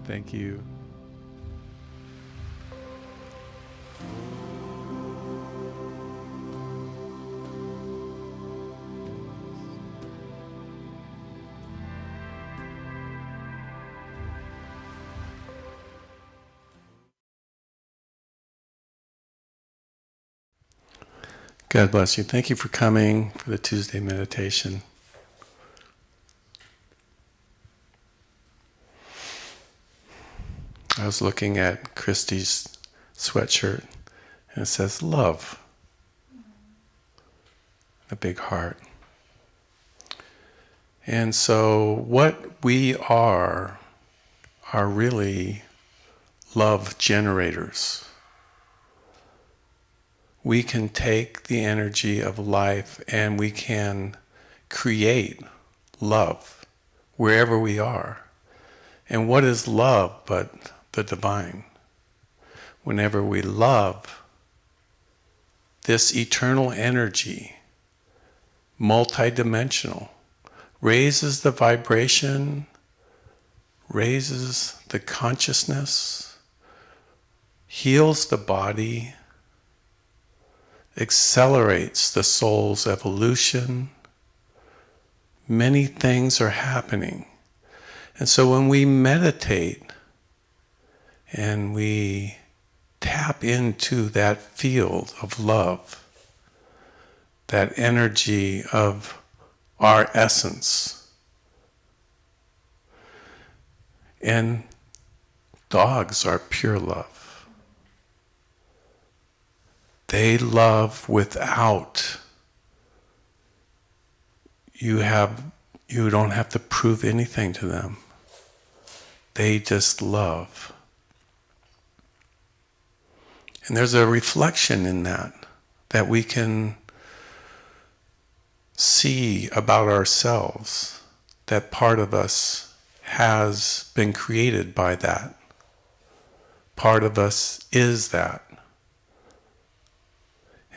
Thank you. God bless you. Thank you for coming for the Tuesday meditation. I was looking at Christy's sweatshirt and it says love, a big heart. And so what we are really love generators. We can take the energy of life and we can create love wherever we are. And what is love but the divine? Whenever we love, this eternal energy, multidimensional, raises the vibration, raises the consciousness, heals the body, accelerates the soul's evolution. Many things are happening. And so when we meditate and we tap into that field of love, that energy of our essence, and dogs are pure love. They love without, you don't have to prove anything to them. They just love. And there's a reflection in that we can see about ourselves, that part of us has been created by that. Part of us is that.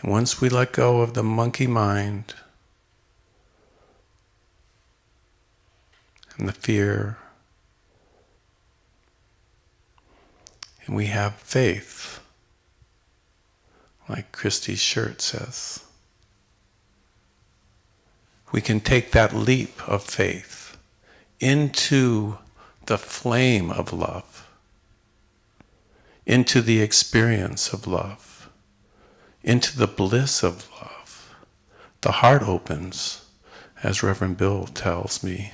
And once we let go of the monkey mind and the fear, and we have faith, like Christy's shirt says, we can take that leap of faith into the flame of love, into the experience of love, into the bliss of love. The heart opens, as Reverend Bill tells me,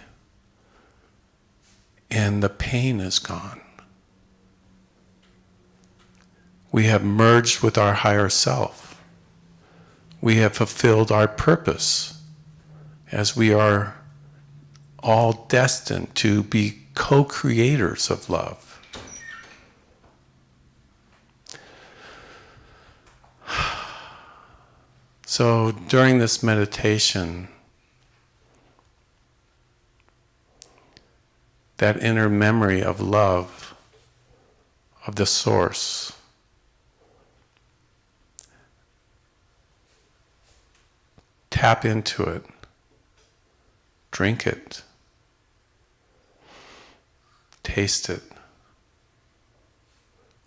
and the pain is gone. We have merged with our higher self. We have fulfilled our purpose, as we are all destined to be co-creators of love. So during this meditation, that inner memory of love, of the source, tap into it, drink it, taste it,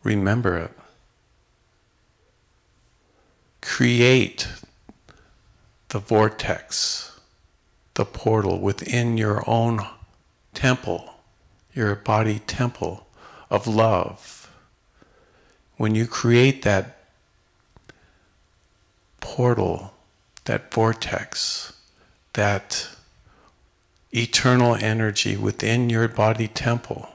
remember it, create the vortex, the portal within your own temple, your body temple of love. When you create that portal, that vortex, that eternal energy within your body temple,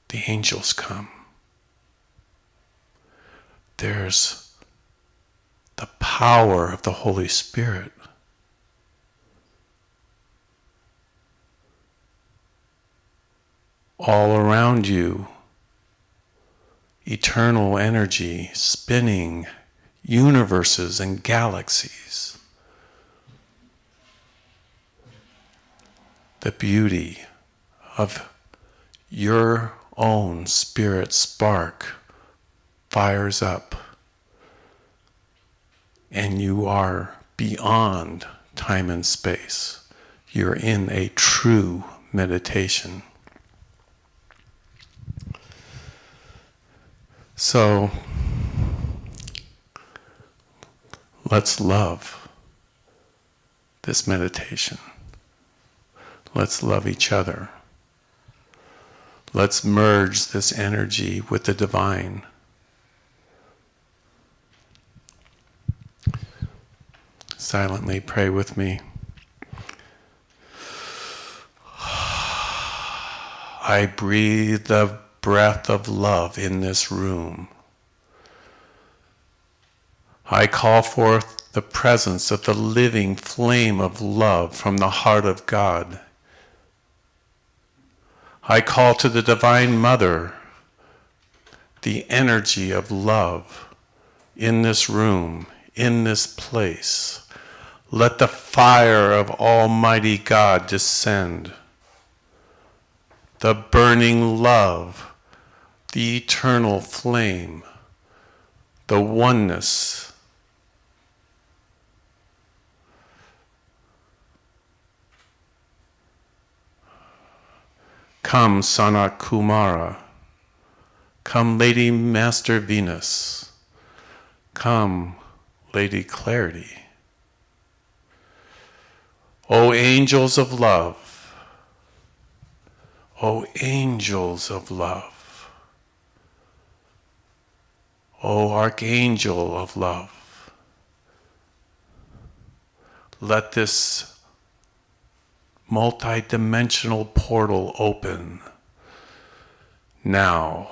the angels come. There's the power of the Holy Spirit. All around you, eternal energy spinning universes and galaxies. The beauty of your own spirit spark fires up, and you are beyond time and space. You're in a true meditation. So, let's love this meditation. Let's love each other. Let's merge this energy with the divine. Silently pray with me. I breathe the breath of love in this room. I call forth the presence of the living flame of love from the heart of God. I call to the Divine Mother the energy of love in this room, in this place. Let the fire of Almighty God descend. The burning love, the eternal flame, the oneness. Come, Sanat Kumara. Come, Lady Master Venus. Come, Lady Clarity. O angels of love, O angels of love, O archangel of love, let this multi-dimensional portal open now.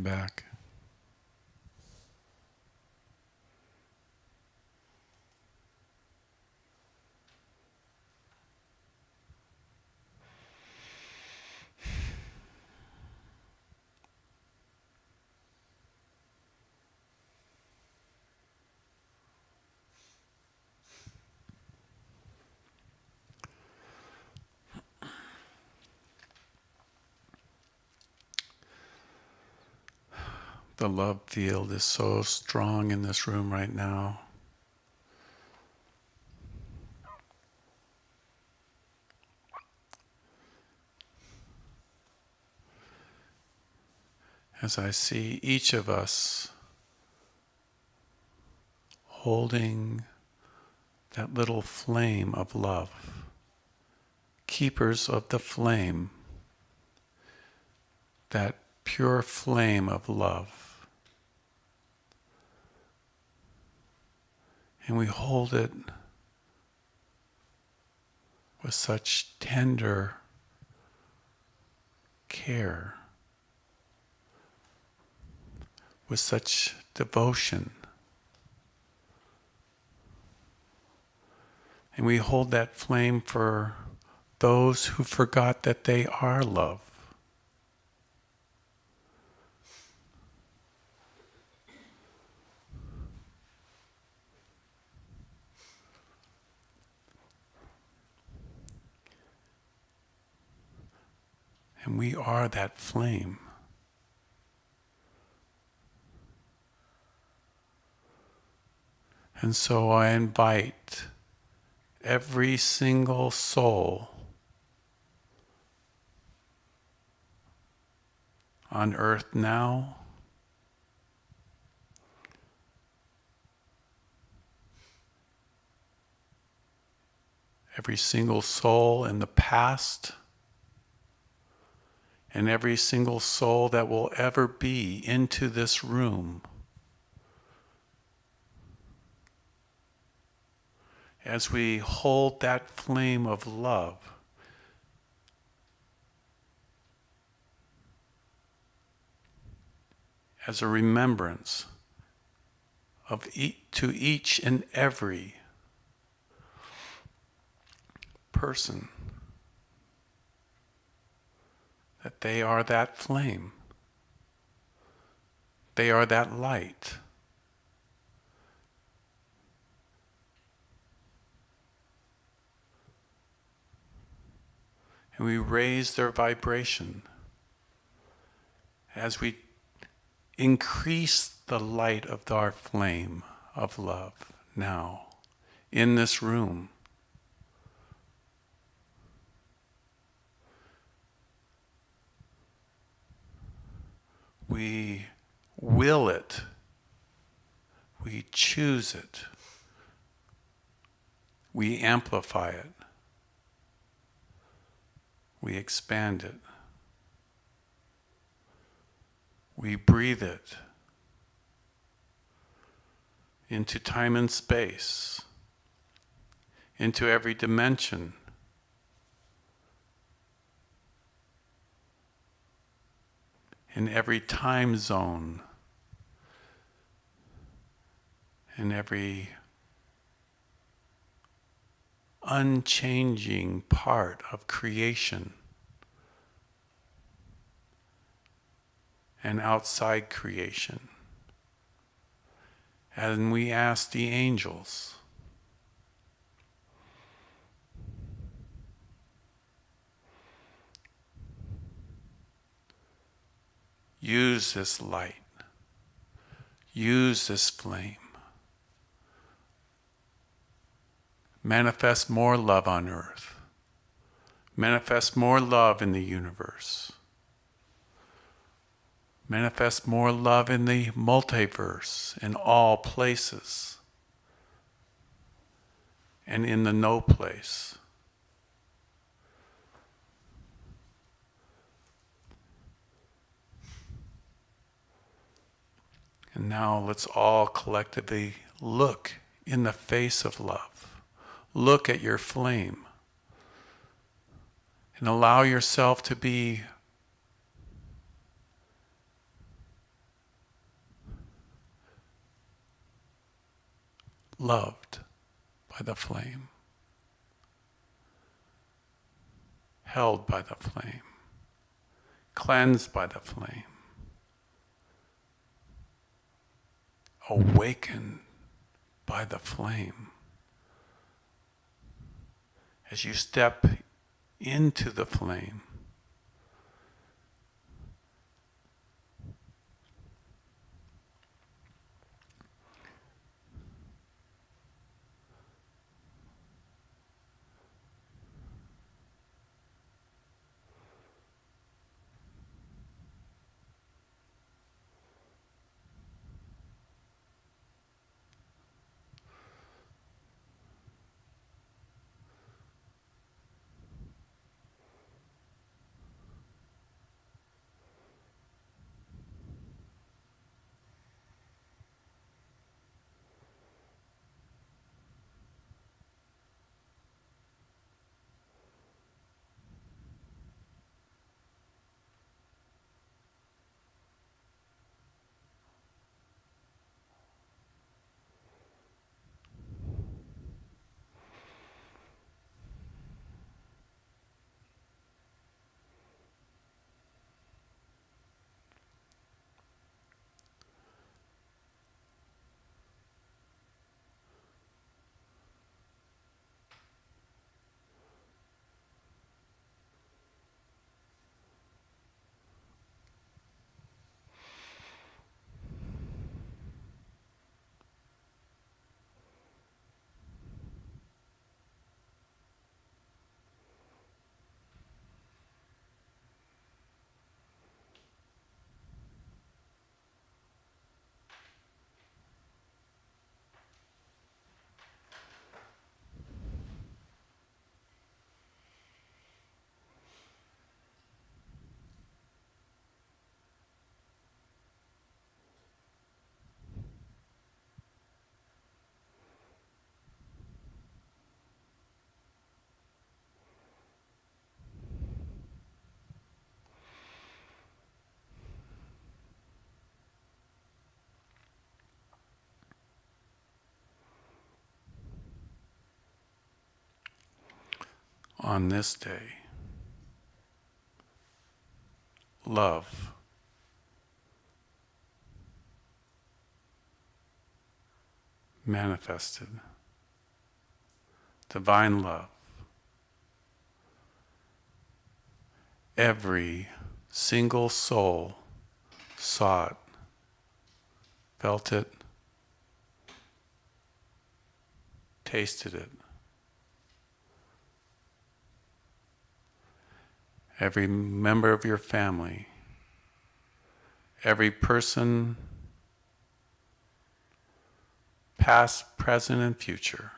came back. The love field is so strong in this room right now. As I see each of us holding that little flame of love, keepers of the flame, that pure flame of love. And we hold it with such tender care, with such devotion. And we hold that flame for those who forgot that they are love. And we are that flame. And so I invite every single soul on earth now, every single soul in the past, and every single soul that will ever be into this room, as we hold that flame of love as a remembrance of to each and every person that they are that flame, they are that light. And we raise their vibration as we increase the light of our flame of love now in this room. We will it. We choose it. We amplify it. We expand it. We breathe it into time and space, into every dimension, in every time zone, in every unchanging part of creation and outside creation. And we ask the angels, use this light, use this flame, manifest more love on earth, manifest more love in the universe, manifest more love in the multiverse, in all places, and in the no place. And now let's all collectively look in the face of love. Look at your flame and allow yourself to be loved by the flame, held by the flame, cleansed by the flame, awakened by the flame. As you step into the flame, on this day, love manifested, divine love. Every single soul saw it, felt it, tasted it. Every member of your family, every person, past, present, and future.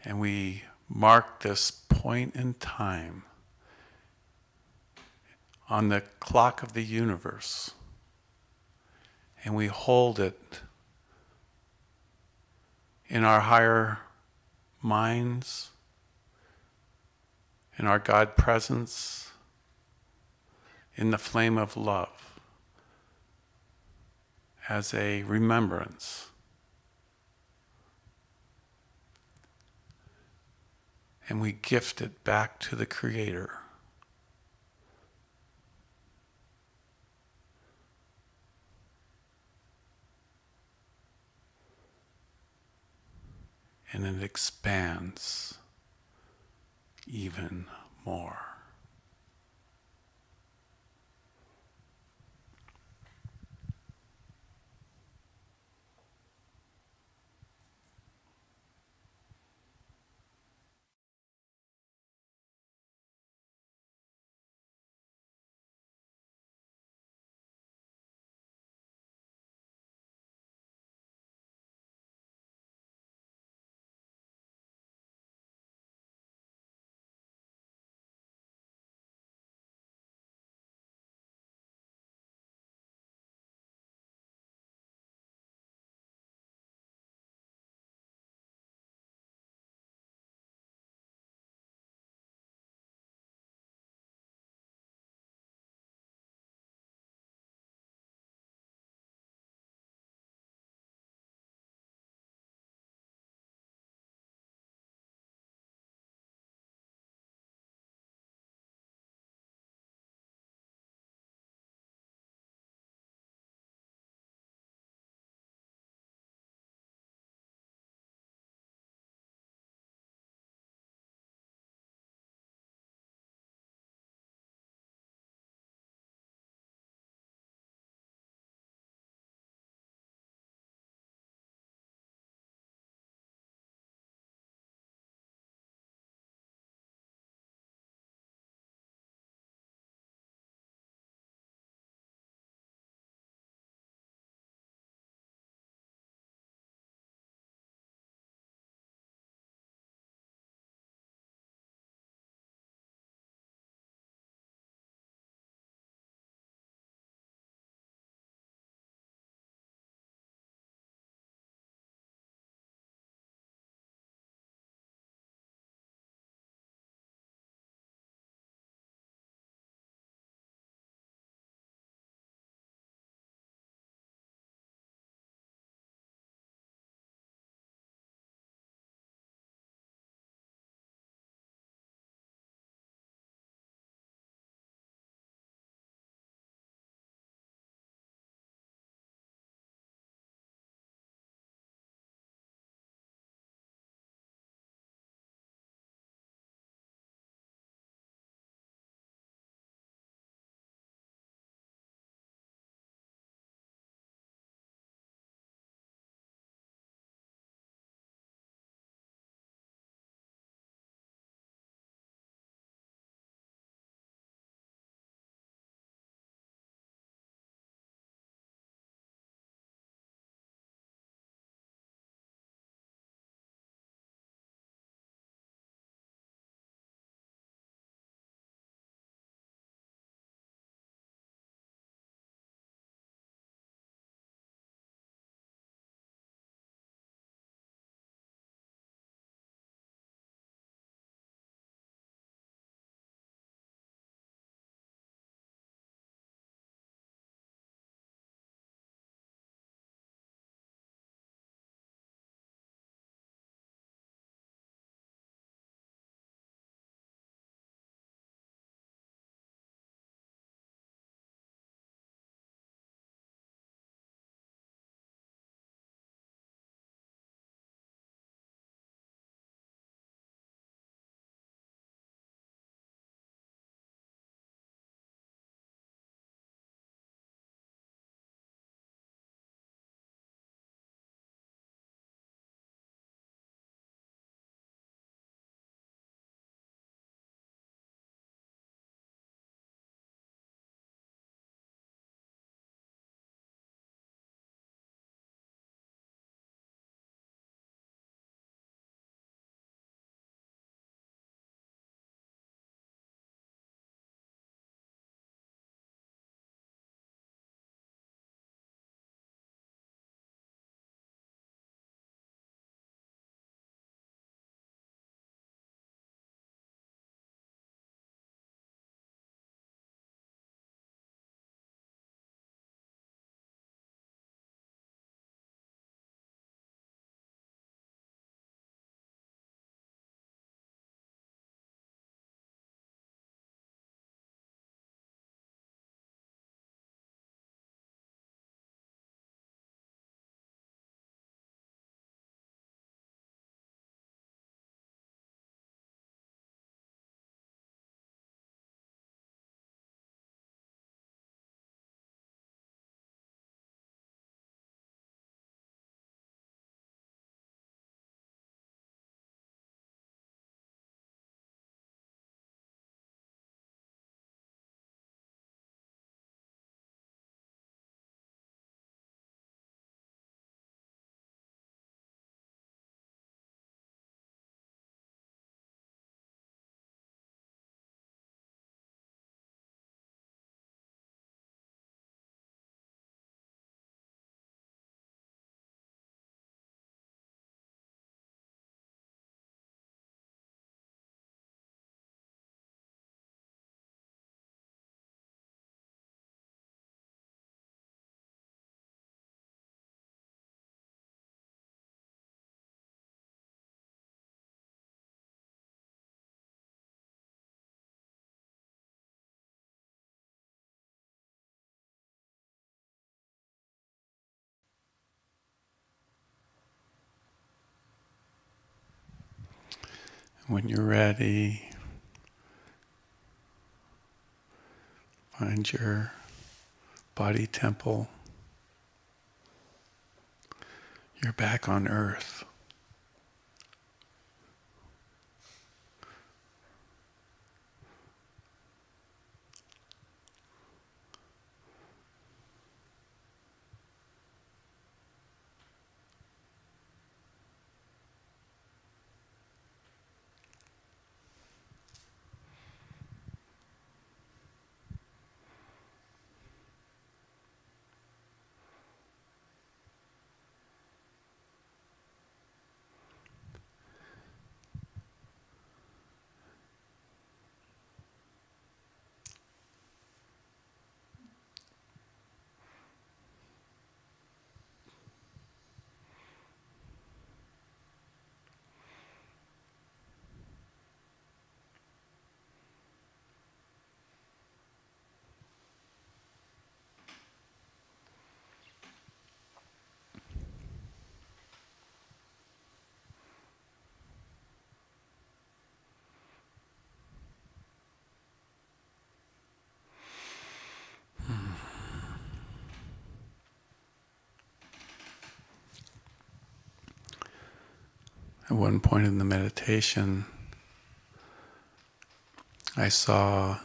And we mark this point in time on the clock of the universe, and we hold it in our higher minds, in our God presence, in the flame of love, as a remembrance. And we gift it back to the Creator. And it expands even more. When you're ready, find your body temple. You're back on earth. At one point in the meditation, I saw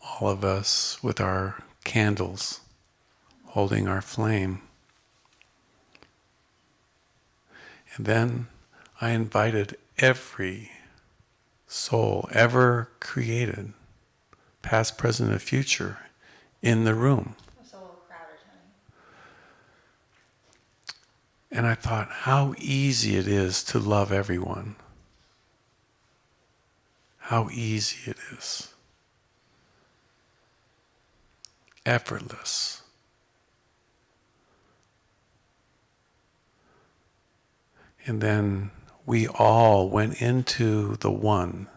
all of us with our candles holding our flame. And then I invited every soul ever created, past, present, and future, in the room. It's a little crowded, honey. And I thought how easy it is to love everyone. How easy it is. Effortless. And then we all went into the one.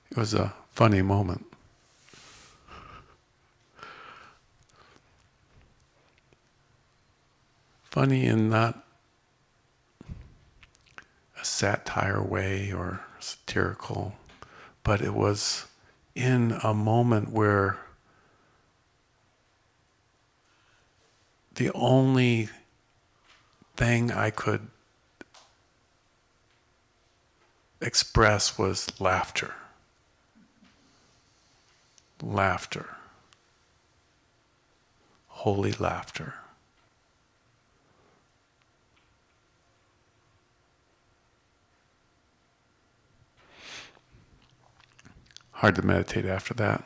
It was a funny moment. Funny in not a satire way or satirical, but it was in a moment where the only thing I could express was laughter. Laughter. Holy laughter. Hard to meditate after that.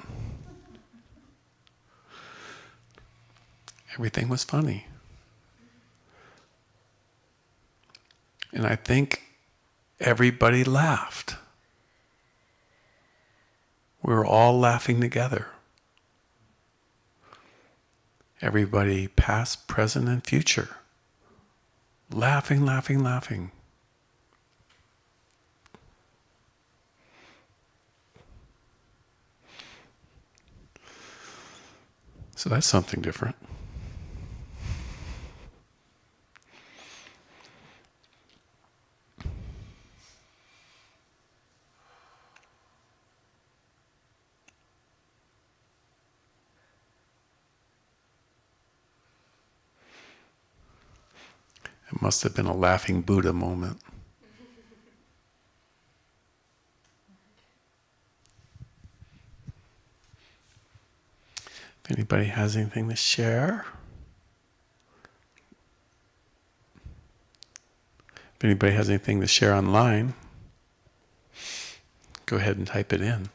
Everything was funny. And I think everybody laughed. We were all laughing together. Everybody, past, present, and future. Laughing, laughing, laughing. So that's something different. It must have been a laughing Buddha moment. If anybody has anything to share, if anybody has anything to share online, go ahead and type it in.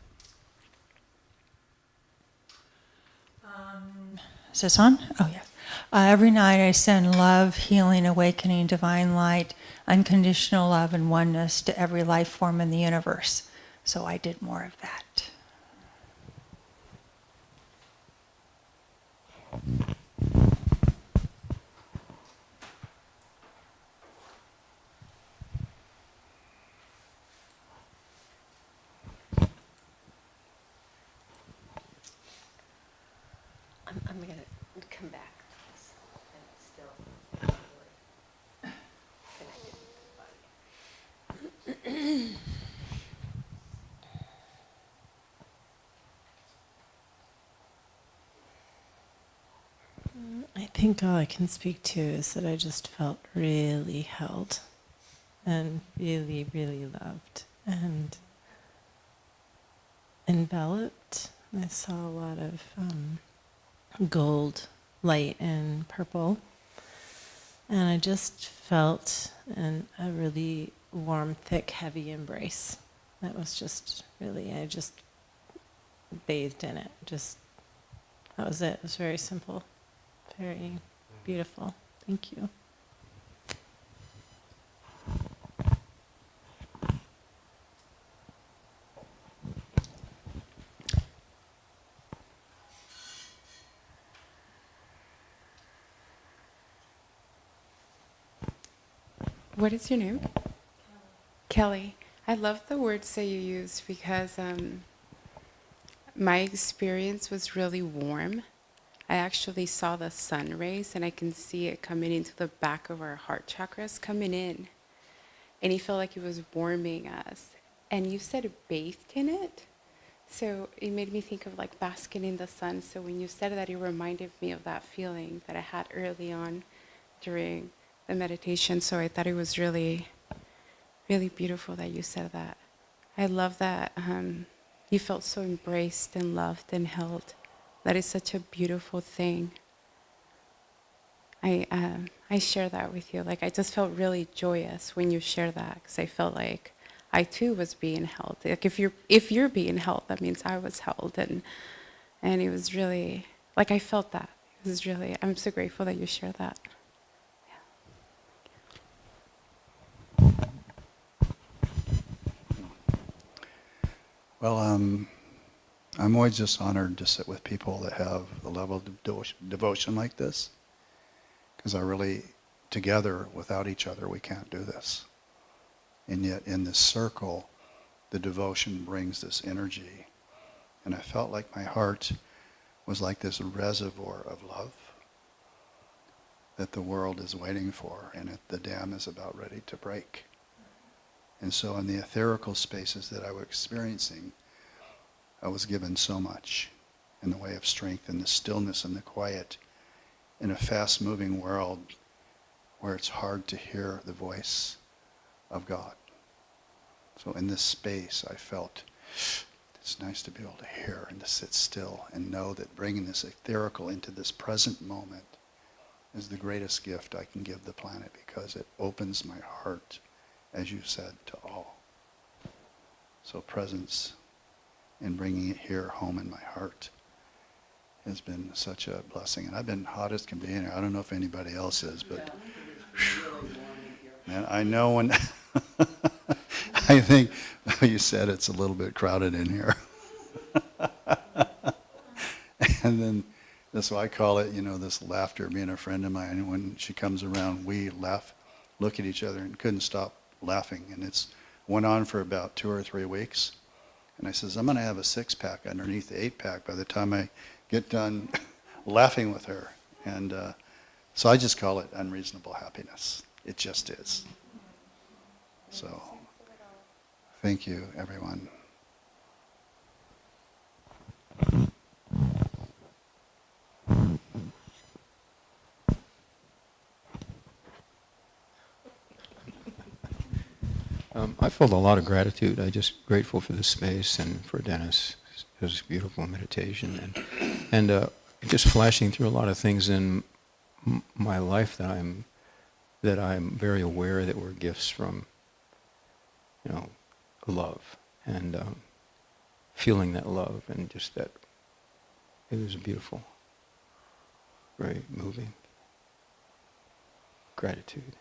Is this on? Oh, yes. Every night I send love, healing, awakening, divine light, unconditional love and oneness to every life form in the universe. So I did more of that. think all I can speak to is that I just felt really held and really, really loved and enveloped. I saw a lot of gold light and purple. And I just felt a really warm, thick, heavy embrace. That was just really, I just bathed in it. That was it. It was very simple, very beautiful. Thank you. What is your name? Kelly. I love the words that you use because my experience was really warm. I actually saw the sun rays and I can see it coming into the back of our heart chakras coming in. And it felt like it was warming us. And you said bathed in it. So it made me think of like basking in the sun. So when you said that, it reminded me of that feeling that I had early on during the meditation. So I thought it was really, really beautiful that you said that. I love that you felt so embraced and loved and held. That is such a beautiful thing. I share that with you. Like I just felt really joyous when you shared that because I felt like I too was being held. Like if you're being held, that means I was held, and it was really like I felt that. It was really. I'm so grateful that you shared that. Well, I'm always just honored to sit with people that have the level of devotion like this, because I really, together, without each other, we can't do this. And yet in this circle, the devotion brings this energy. And I felt like my heart was like this reservoir of love that the world is waiting for, and the dam is about ready to break. And so in the etherical spaces that I was experiencing, I was given so much in the way of strength and the stillness and the quiet in a fast-moving world where it's hard to hear the voice of God. So in this space, I felt it's nice to be able to hear and to sit still and know that bringing this etherical into this present moment is the greatest gift I can give the planet, because it opens my heart, as you said, to all. So presence and bringing it here home in my heart has been such a blessing. And I've been hot as can be in here. I don't know if anybody else is, but man, I know when I think you said it's a little bit crowded in here. And then that's why I call it, this laughter. Being a friend of mine, when she comes around, we laugh, look at each other, and couldn't stop laughing. And it's went on for about 2 or 3 weeks. And I says, I'm going to have a 6-pack underneath the 8-pack by the time I get done laughing with her. And so I just call it unreasonable happiness. It just is. So thank you, everyone. I felt a lot of gratitude. I'm just grateful for the space and for Dennis. It was a beautiful meditation, and just flashing through a lot of things in my life that I'm very aware that were gifts from, love, and feeling that love, and just that it was beautiful, very moving. Gratitude.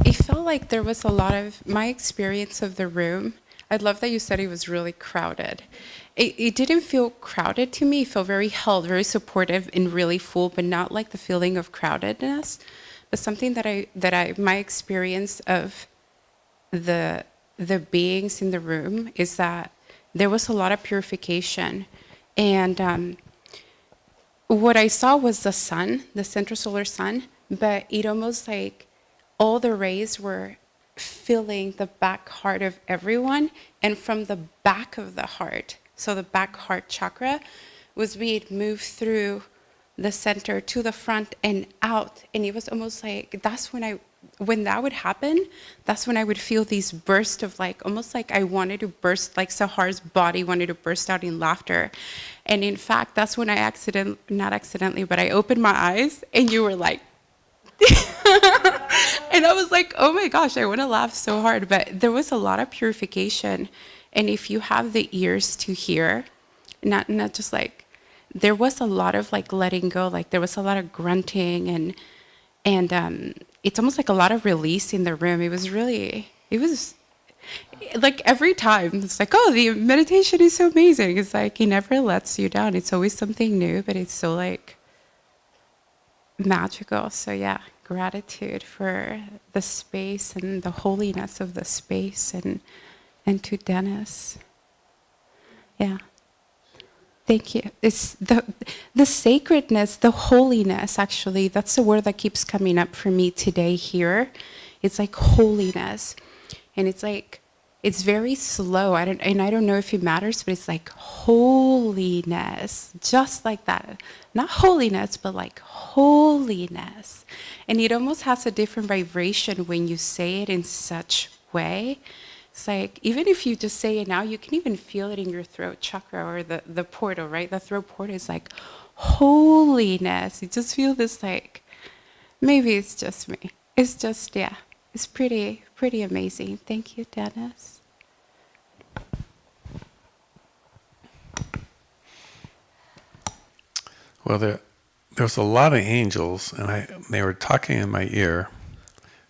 It felt like there was a lot of my experience of the room. I love that you said it was really crowded. It didn't feel crowded to me. It felt very held, very supportive, and really full, but not like the feeling of crowdedness. But something my experience of the beings in the room is that there was a lot of purification, and what I saw was the sun, the central solar sun, but it almost like all the rays were filling the back heart of everyone, and from the back of the heart, so the back heart chakra, was being moved through the center to the front and out. And it was almost like that's when that would happen, that's when I would feel these bursts of like, almost like I wanted to burst, like Sahar's body wanted to burst out in laughter. And in fact, that's when I not accidentally, but I opened my eyes and you were like, and I was like, oh my gosh, I want to laugh so hard. But there was a lot of purification. And if you have the ears to hear, not just like, there was a lot of like letting go, like there was a lot of grunting and it's almost like a lot of release in the room. It was like every time it's like, oh, the meditation is so amazing. It's like, it never lets you down. It's always something new, but it's so like magical. So yeah, gratitude for the space and the holiness of the space and to Dennis. Yeah. Thank you. It's the sacredness, the holiness, actually, that's the word that keeps coming up for me today here. It's like holiness. And it's like, it's very slow. I don't know if it matters, but it's like holiness, just like that. Not holiness, but like holiness. And it almost has a different vibration when you say it in such way. It's like, even if you just say it now, you can even feel it in your throat chakra or the portal, right? The throat portal is like holiness. You just feel this like, maybe it's just me. It's just, yeah, it's pretty amazing. Thank you, Dennis. Well, there was a lot of angels, and they were talking in my ear,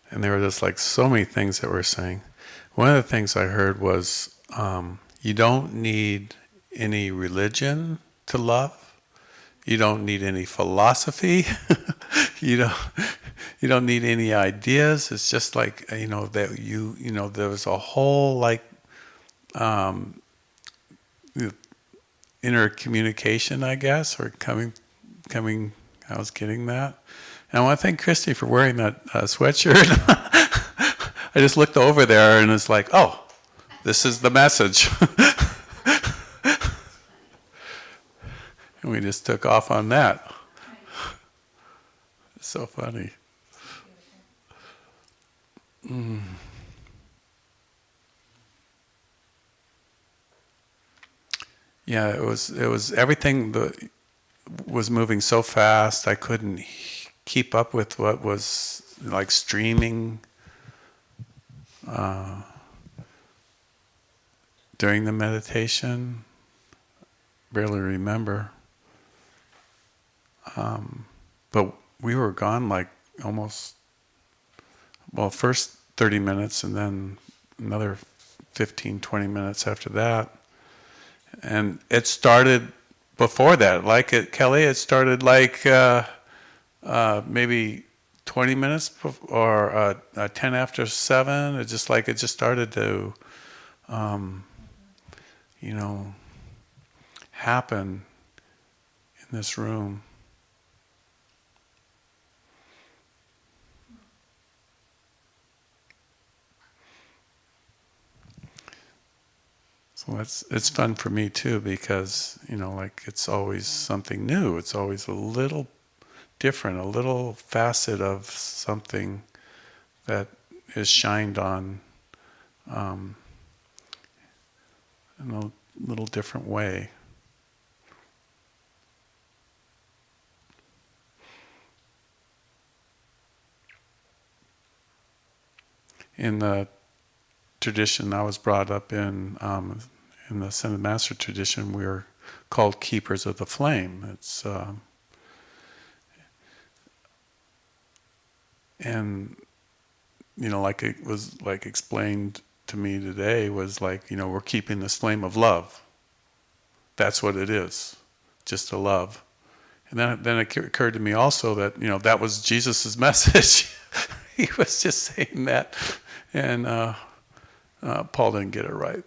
and there were just like so many things that were saying. One of the things I heard was, you don't need any religion to love. You don't need any philosophy. you don't need any ideas. It's just like, that there was a whole like inner communication, I guess, or coming. I was getting that. And I want to thank Christy for wearing that sweatshirt. I just looked over there and it's like, oh, this is the message. And we just took off on that. It's so funny. Yeah, it was everything was moving so fast. I couldn't keep up with what was like streaming during the meditation. Barely remember. But we were gone like almost, first 30 minutes and then another 15, 20 minutes after that. And it started before that, Kelly, it started like maybe 20 minutes or 10 after 7. It just started to, happen in this room. So it's fun for me too, because it's always something new. It's always a little different, a little facet of something that is shined on in a little different way. In the tradition I was brought up in the Ascended Master tradition, we are called keepers of the flame. It's and like it was like explained to me today, was like, we're keeping this flame of love. That's what it is, just a love. And then it occurred to me also that that was Jesus's message. He was just saying that, and Paul didn't get it right.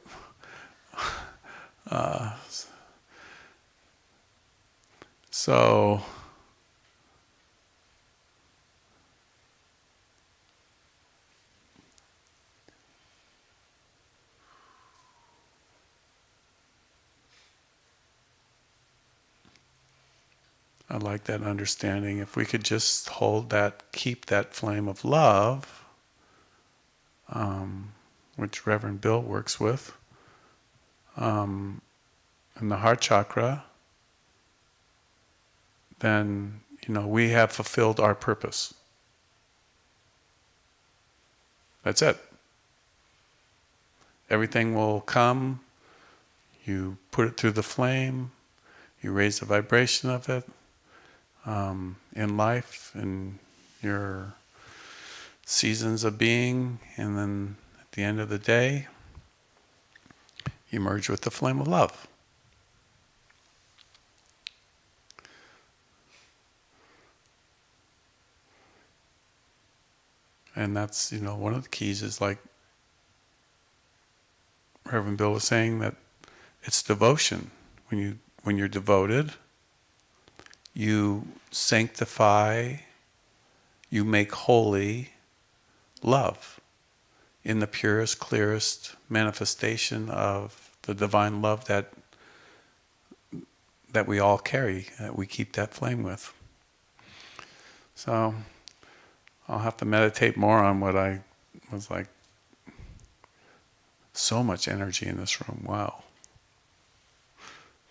So I like that understanding. If we could just hold that, keep that flame of love, which Reverend Bill works with, in the heart chakra, then, we have fulfilled our purpose. That's it. Everything will come, you put it through the flame, you raise the vibration of it, in life, in your seasons of being, and then at the end of the day, you merge with the flame of love. And that's, one of the keys is like Reverend Bill was saying, that it's devotion. When you're devoted, you sanctify, you make holy love in the purest, clearest manifestation of the divine love that we all carry, that we keep that flame with. So I'll have to meditate more on what I was like. So much energy in this room. Wow.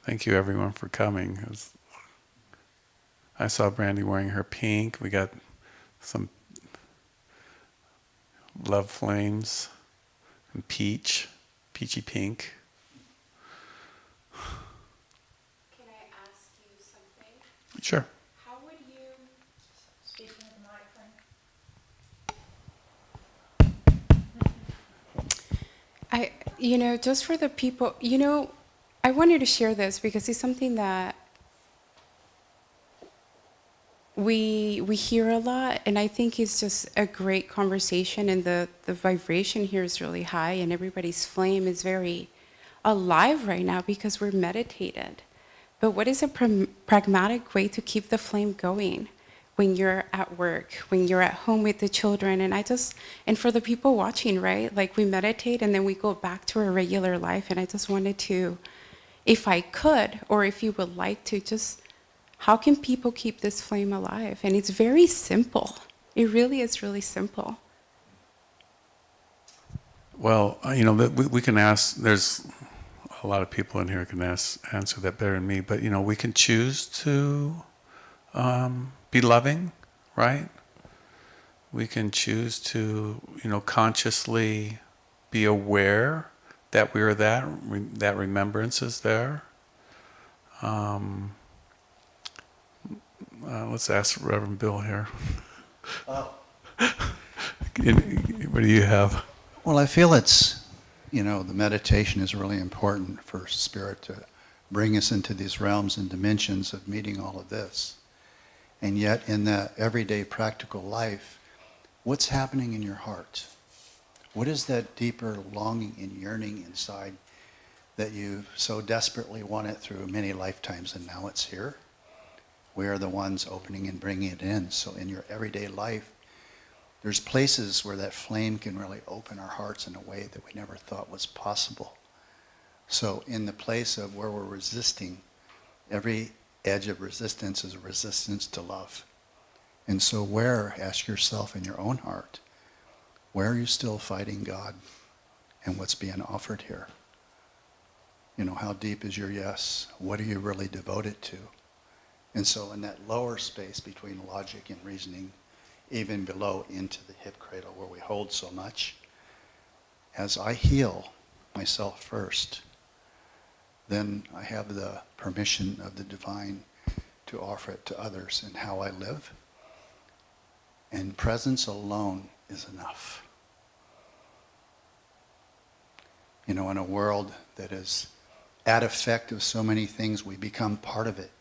Thank you everyone for coming. I saw Brandy wearing her pink. We got some love flames and peachy pink. Can I ask you something? Sure. How would you... Speaking of the mic, just for the people, I wanted to share this because it's something that we hear a lot, and I think it's just a great conversation, and the vibration here is really high, and everybody's flame is very alive right now because we're meditated. But what is a pragmatic way to keep the flame going when you're at work, when you're at home with the children? And for the people watching, right? Like, we meditate and then we go back to our regular life, and I just wanted to, if I could, or if you would like to, just how can people keep this flame alive? And it's very simple. It really is really simple. Well, we can ask, there's a lot of people in here who can answer that better than me, but, we can choose to be loving, right? We can choose to, consciously be aware that we're that remembrance is there. Let's ask Reverend Bill here. What do you have? Well, I feel it's, the meditation is really important for Spirit to bring us into these realms and dimensions of meeting all of this. And yet, in that everyday practical life, what's happening in your heart? What is that deeper longing and yearning inside that you so desperately wanted through many lifetimes, and now it's here? We are the ones opening and bringing it in. So in your everyday life, there's places where that flame can really open our hearts in a way that we never thought was possible. So in the place of where we're resisting, every edge of resistance is a resistance to love. And so ask yourself in your own heart, where are you still fighting God and what's being offered here? How deep is your yes? What are you really devoted to? And so in that lower space between logic and reasoning, even below into the hip cradle where we hold so much, as I heal myself first, then I have the permission of the divine to offer it to others in how I live. And presence alone is enough. In a world that is at effect of so many things, we become part of it.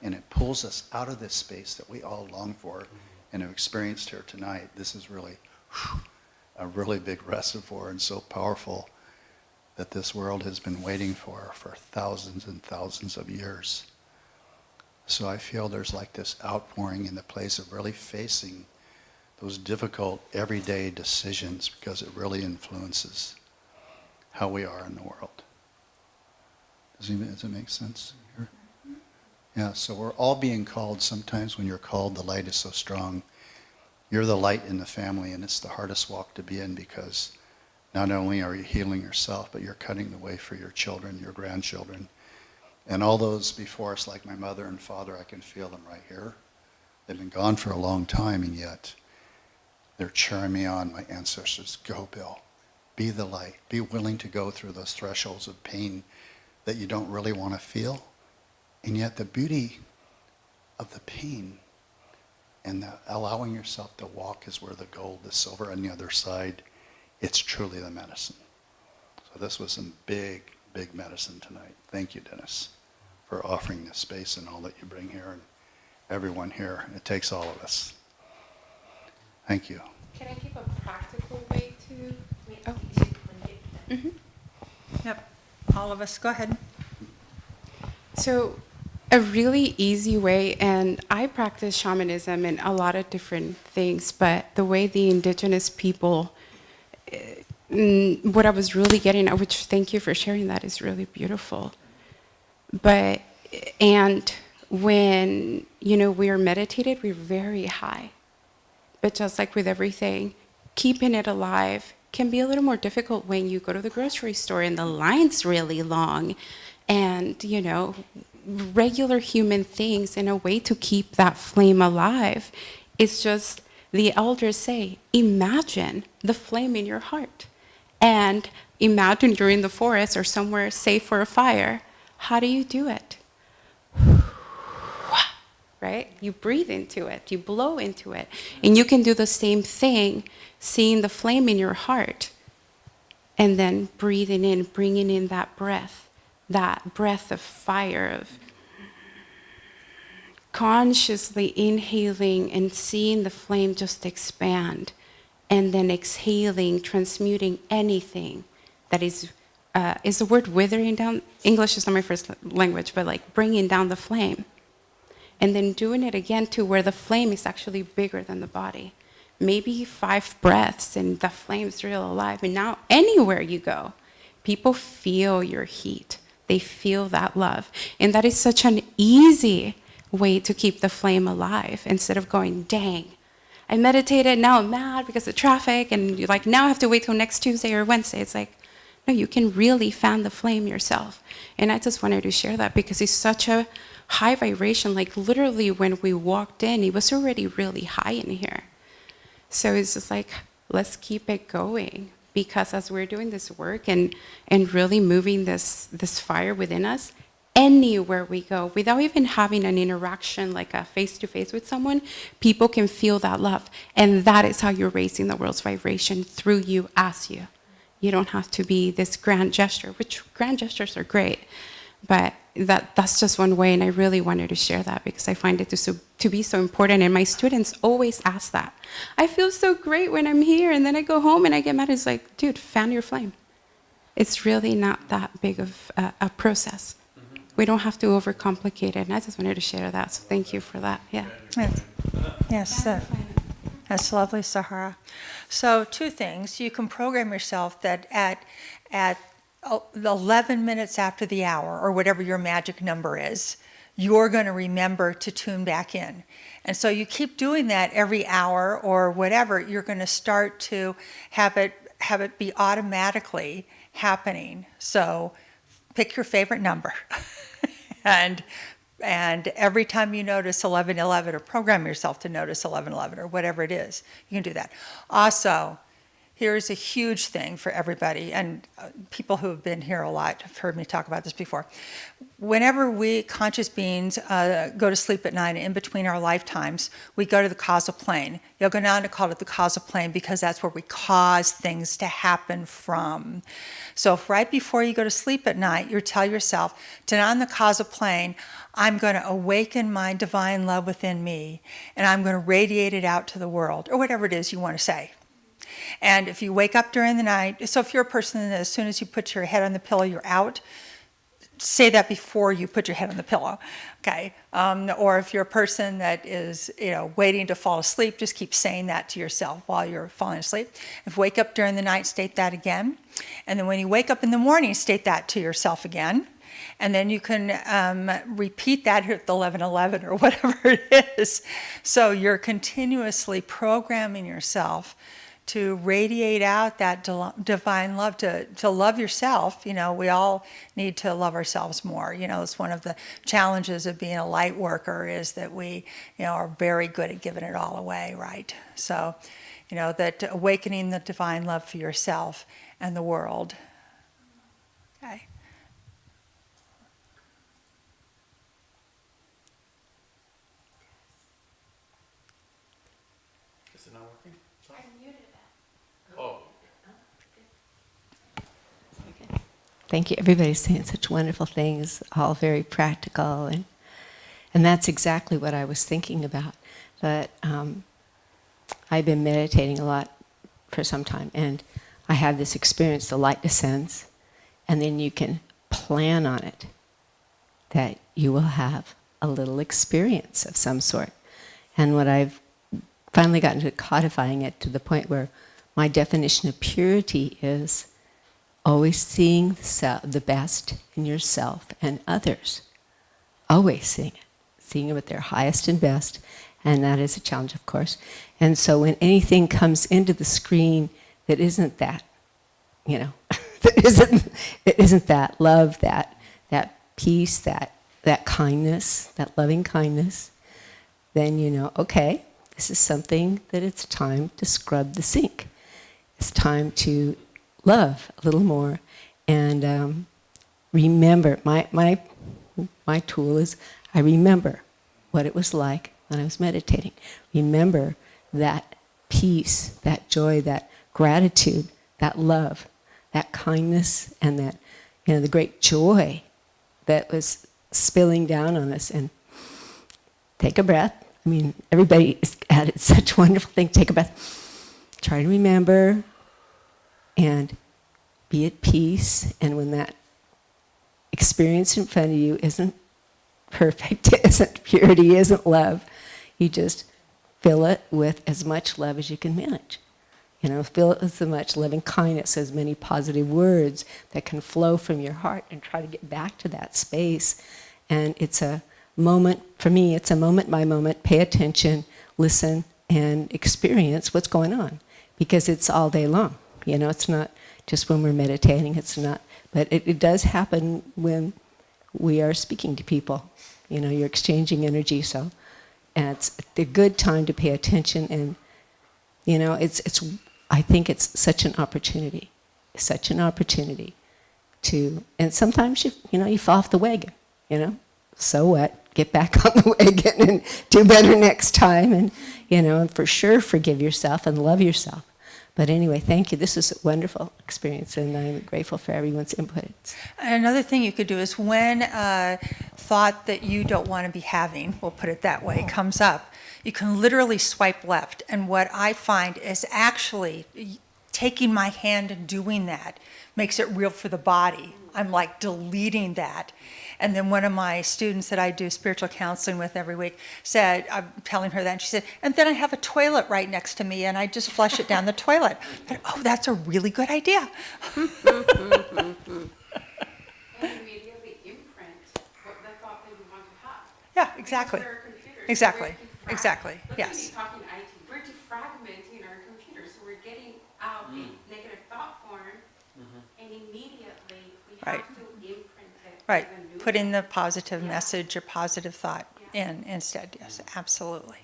And it pulls us out of this space that we all long for and have experienced here tonight. This is really a really big reservoir and so powerful that this world has been waiting for thousands and thousands of years. So I feel there's like this outpouring in the place of really facing those difficult everyday decisions, because it really influences how we are in the world. Does it make sense here? Yeah, so we're all being called. Sometimes when you're called, the light is so strong. You're the light in the family, and it's the hardest walk to be in because not only are you healing yourself, but you're cutting the way for your children, your grandchildren. And all those before us, like my mother and father, I can feel them right here. They've been gone for a long time, and yet they're cheering me on, my ancestors. Go, Bill. Be the light. Be willing to go through those thresholds of pain that you don't really want to feel. And yet the beauty of the pain and the allowing yourself to walk is where the gold, the silver on the other side, it's truly the medicine. So this was some big, big medicine tonight. Thank you, Dennis, for offering this space and all that you bring here and everyone here. It takes all of us. Thank you. Can I give a practical way to? Oh. Yep. All of us, go ahead. So, a really easy way, and I practice shamanism and a lot of different things, but the way the indigenous people, what I was really getting at, which thank you for sharing that, is really beautiful. But, and when, we are meditated, we're very high. But just like with everything, keeping it alive can be a little more difficult when you go to the grocery store and the line's really long and, regular human things in a way to keep that flame alive. It's just, the elders say, imagine the flame in your heart. And imagine you're in the forest or somewhere safe for a fire. How do you do it? Right? You breathe into it, you blow into it. And you can do the same thing, seeing the flame in your heart, and then breathing in, bringing in that breath of fire, of consciously inhaling and seeing the flame just expand, and then exhaling, transmuting anything that is the word withering down? English is not my first language, but like bringing down the flame. And then doing it again to where the flame is actually bigger than the body. Maybe 5 breaths and the flame's real alive. And now anywhere you go, people feel your heat. They feel that love. And that is such an easy way to keep the flame alive instead of going, dang, I meditated, now I'm mad because of traffic, and you're like, now I have to wait till next Tuesday or Wednesday. It's like, no, you can really fan the flame yourself. And I just wanted to share that because it's such a high vibration. Like literally when we walked in, it was already really high in here. So it's just like, let's keep it going, because as we're doing this work and really moving this fire within us, anywhere we go, without even having an interaction like a face-to-face with someone, people can feel that love. And that is how you're raising the world's vibration, through you, as you. You don't have to be this grand gesture, which grand gestures are great, but that's just one way, and I really wanted to share that because I find it to be so important, and my students always ask that. I feel so great when I'm here, and then I go home and I get mad. It's like, dude, fan your flame. It's really not that big of a process. We don't have to overcomplicate it, and I just wanted to share that, so thank you for that. Yeah. Yes, that's lovely, Sahara. So 2 things. You can program yourself that at 11 minutes after the hour, or whatever your magic number is, you're going to remember to tune back in. And so you keep doing that every hour or whatever, you're going to start to have it be automatically happening. So pick your favorite number. and every time you notice 11:11, or program yourself to notice 11:11 or whatever it is, you can do that. Also, here's a huge thing for everybody, and people who have been here a lot have heard me talk about this before. Whenever we conscious beings go to sleep at night, in between our lifetimes, we go to the causal plane. Yogananda called it the causal plane because that's where we cause things to happen from. So if right before you go to sleep at night, you tell yourself, tonight on the causal plane, I'm going to awaken my divine love within me, and I'm going to radiate it out to the world, or whatever it is you want to say. And if you wake up during the night, so if you're a person that as soon as you put your head on the pillow, you're out, say that before you put your head on the pillow, okay? Or if you're a person that is, waiting to fall asleep, just keep saying that to yourself while you're falling asleep. If you wake up during the night, state that again. And then when you wake up in the morning, state that to yourself again. And then you can repeat that here at the 11:11 or whatever it is. So you're continuously programming yourself to radiate out that divine love, to love yourself. You know, we all need to love ourselves more. You know, it's one of the challenges of being a light worker is that we, you know, are very good at giving it all away, right? So, you know, that awakening the divine love for yourself and the world. Okay. Is it not working? Oh. Thank you. Everybody's saying such wonderful things, all very practical, and that's exactly what I was thinking about. That I've been meditating a lot for some time, and I have this experience: the light descends, and then you can plan on it. That you will have a little experience of some sort, and what I've finally gotten to codifying it to the point where my definition of purity is always seeing the best in yourself and others. Always seeing it with their highest and best, and that is a challenge, of course. And so when anything comes into the screen that isn't that, you know, that isn't that love, that peace, that kindness, that loving kindness, then you know, okay, this is something that it's time to scrub the sink. It's time to love a little more, and remember. My tool is I remember what it was like when I was meditating. Remember that peace, that joy, that gratitude, that love, that kindness, and that, you know, the great joy that was spilling down on us. And take a breath. I mean, everybody has added such wonderful things. Take a breath. Try to remember and be at peace. And when that experience in front of you isn't perfect, isn't purity, isn't love, you just fill it with as much love as you can manage. You know, fill it with as much loving kindness, as many positive words that can flow from your heart, and try to get back to that space. And it's a moment, for me, it's a moment by moment. Pay attention, listen, and experience what's going on. Because it's all day long. You know, it's not just when we're meditating, it's not. But it does happen when we are speaking to people. You know, you're exchanging energy, so. And it's a good time to pay attention, and, you know, I think it's such an opportunity to, and sometimes you fall off the wagon, you know, so what? Get back on the wagon and do better next time, and, you know, and for sure forgive yourself and love yourself. But anyway, thank you. This is a wonderful experience, and I'm grateful for everyone's input. Another thing you could do is when a thought that you don't want to be having, we'll put it that way, comes up, you can literally swipe left. And what I find is actually taking my hand and doing that makes it real for the body. I'm like deleting that. And then one of my students that I do spiritual counseling with every week said, I'm telling her that, and she said, and then I have a toilet right next to me, and I just flush it down the toilet. But, oh, that's a really good idea. And immediately imprint what the thought that you want to have. Yeah, exactly. Because we're computers. Exactly. We're Exactly. Look Yes. at me talking IT. We're defragmenting our computers, so we're getting out a negative thought form, and immediately we Right. have to imprint it. Right. as a new Put in thought. the positive Yeah. message or positive thought Yeah. in instead. Yes, absolutely.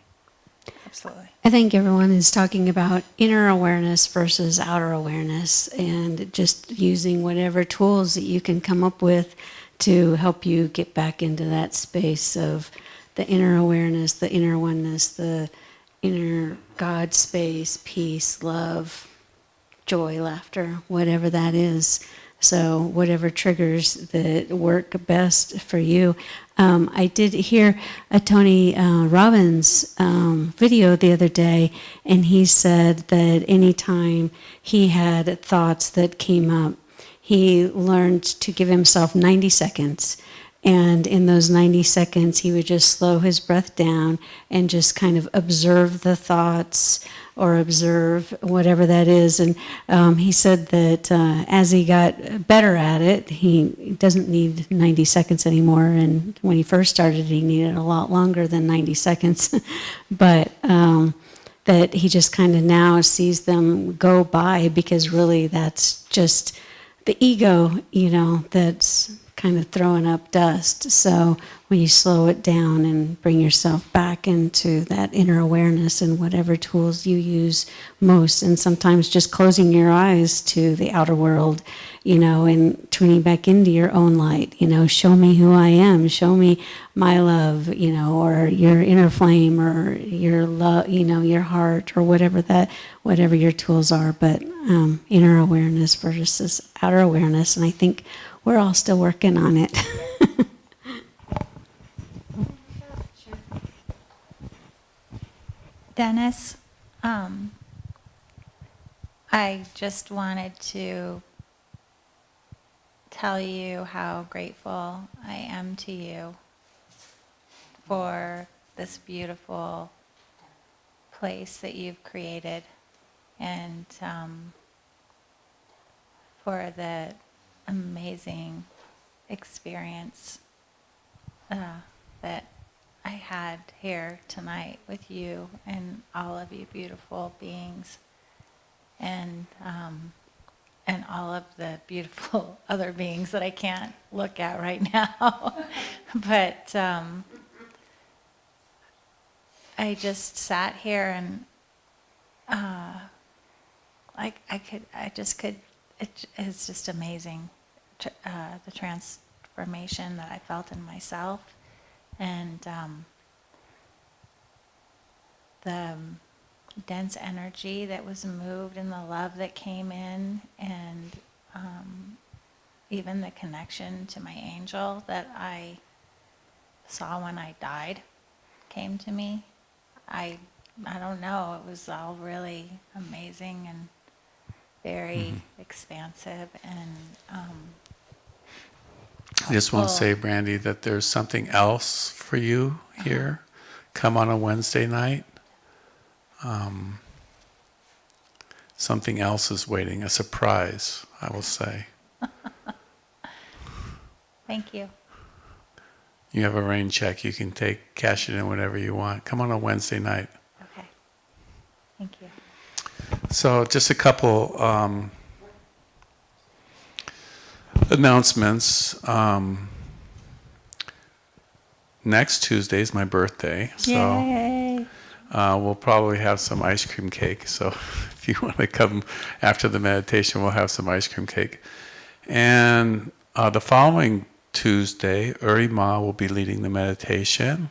Absolutely. I think everyone is talking about inner awareness versus outer awareness, and just using whatever tools that you can come up with to help you get back into that space of the inner awareness, the inner oneness, the inner God space, peace, love, joy, laughter, whatever that is. So whatever triggers that work best for you. I did hear a Tony Robbins video the other day, and he said that anytime he had thoughts that came up, he learned to give himself 90 seconds And in those 90 seconds, he would just slow his breath down and just kind of observe the thoughts or observe whatever that is. And he said that as he got better at it, he doesn't need 90 seconds anymore. And when he first started, he needed a lot longer than 90 seconds. But that he just kind of now sees them go by, because really that's just the ego, that's kind of throwing up dust. So when you slow it down and bring yourself back into that inner awareness and whatever tools you use most, and sometimes just closing your eyes to the outer world, and tuning back into your own light, show me who I am, show me my love, or your inner flame, or your love, your heart, or whatever your tools are. But inner awareness versus outer awareness, and I think we're all still working on it. Dennis, I just wanted to tell you how grateful I am to you for this beautiful place that you've created, and for the amazing experience that I had here tonight with you and all of you beautiful beings, and all of the beautiful other beings that I can't look at right now. But I just sat here and it's just amazing, the transformation that I felt in myself, and the dense energy that was moved, and the love that came in, and even the connection to my angel that I saw when I died came to me. I don't know, it was all really amazing and very expansive, and I just want to helpful. say, Brandy, that there's something else for you here. Come on a Wednesday night. Something else is waiting, a surprise, I will say. Thank you. You have a rain check. You can cash it in whenever you want. Come on a Wednesday night. Okay. Thank you. So just a couple announcements. Next Tuesday is my birthday, so Yay! we'll probably have some ice cream cake. So if you want to come after the meditation, we'll have some ice cream cake. And the following Tuesday, Uri Ma will be leading the meditation,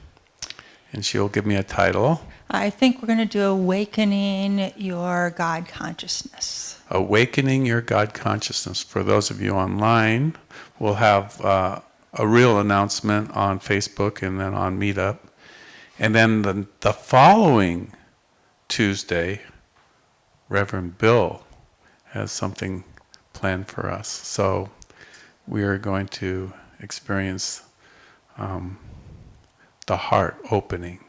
and she'll give me a title. I think we're going to do Awakening Your God Consciousness. Awakening Your God Consciousness. For those of you online, we'll have a real announcement on Facebook and then on Meetup. And then the following Tuesday, Reverend Bill has something planned for us. So we are going to experience the heart opening.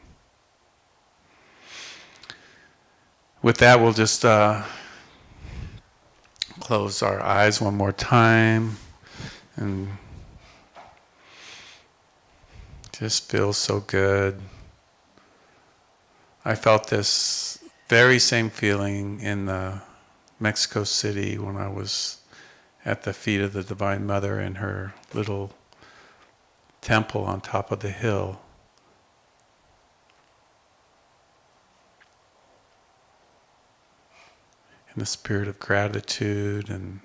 With that, we'll just close our eyes one more time and just feel so good. I felt this very same feeling in Mexico City when I was at the feet of the Divine Mother in her little temple on top of the hill. In the spirit of gratitude and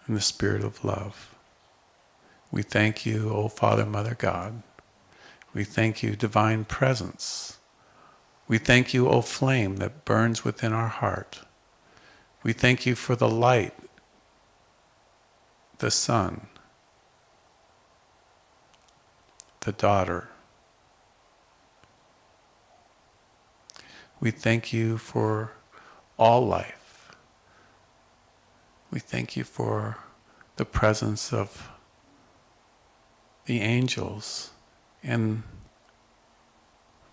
in the spirit of love. We thank you, O Father, Mother, God. We thank you, Divine Presence. We thank you, O flame that burns within our heart. We thank you for the light, the sun, the daughter. We thank you for all life. We thank you for the presence of the angels and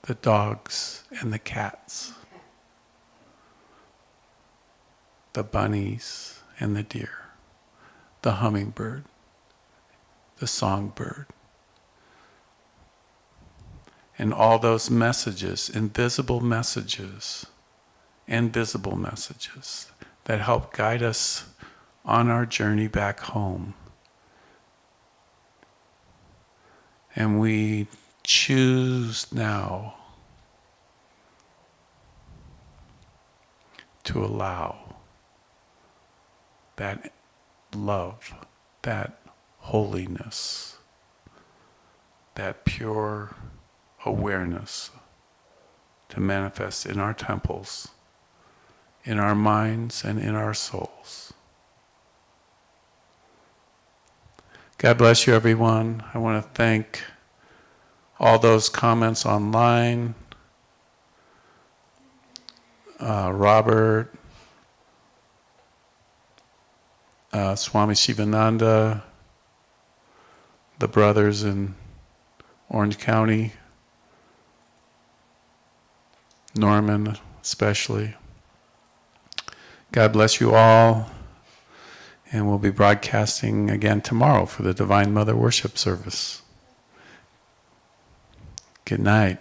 the dogs and the cats, the bunnies and the deer, the hummingbird, the songbird, and all those messages, invisible messages and visible messages that help guide us on our journey back home. And we choose now to allow that love, that holiness, that pure awareness to manifest in our temples, in our minds, and in our souls. God bless you, everyone. I want to thank all those comments online. Robert, Swami Shivananda, the brothers in Orange County, Norman especially. God bless you all. And we'll be broadcasting again tomorrow for the Divine Mother Worship Service. Good night.